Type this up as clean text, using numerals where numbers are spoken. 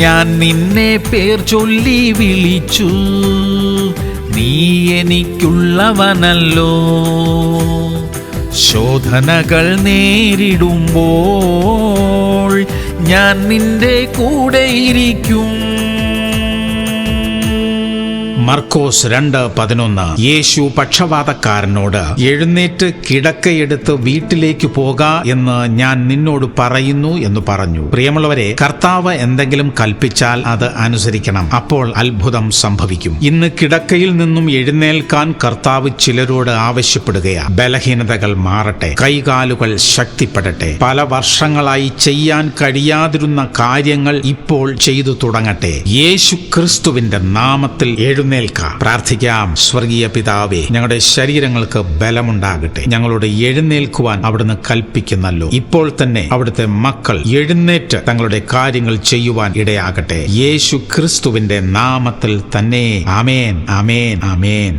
ഞാൻ നിന്നെ പേർ ചൊല്ലി വിളിച്ചു, നീ എനിക്കുള്ളവനല്ലോ. ശോധനകൾ നേരിടുമ്പോൾ ഞാൻ നിന്റെ കൂടെയിരിക്കും. മർക്കോസ് 2:11. യേശു പക്ഷവാതക്കാരനോട്, എഴുന്നേറ്റ് കിടക്കയെടുത്ത് വീട്ടിലേക്ക് പോക എന്ന് ഞാൻ നിന്നോട് പറയുന്നു എന്ന് പറഞ്ഞു. പ്രിയമുള്ളവരെ, കർത്താവ് എന്തെങ്കിലും കൽപ്പിച്ചാൽ അത് അനുസരിക്കണം. അപ്പോൾ അത്ഭുതം സംഭവിക്കും. ഇന്ന് കിടക്കയിൽ നിന്നും എഴുന്നേൽക്കാൻ കർത്താവ് ചിലരോട് ആവശ്യപ്പെടുകയാണ്. ബലഹീനതകൾ മാറട്ടെ, കൈകാലുകൾ ശക്തിപ്പെടട്ടെ, പല വർഷങ്ങളായി ചെയ്യാൻ കഴിയാതിരുന്ന കാര്യങ്ങൾ ഇപ്പോൾ ചെയ്തു തുടങ്ങട്ടെ. യേശു ക്രിസ്തുവിന്റെ നാമത്തിൽ എഴുന്നേൽക്കാം. പ്രാർത്ഥിക്കാം. സ്വർഗീയ പിതാവേ, ഞങ്ങളുടെ ശരീരങ്ങൾക്ക് ബലമുണ്ടാകട്ടെ. ഞങ്ങളോട് എഴുന്നേൽക്കുവാൻ അവിടുന്ന് കൽപ്പിക്കുന്നല്ലോ. ഇപ്പോൾ തന്നെ അവിടുത്തെ മക്കൾ എഴുന്നേറ്റ് തങ്ങളുടെ കാര്യങ്ങൾ ചെയ്യുവാൻ ഇടയാകട്ടെ. യേശു ക്രിസ്തുവിന്റെ നാമത്തിൽ തന്നെ. ആമേൻ, ആമേൻ, ആമേൻ.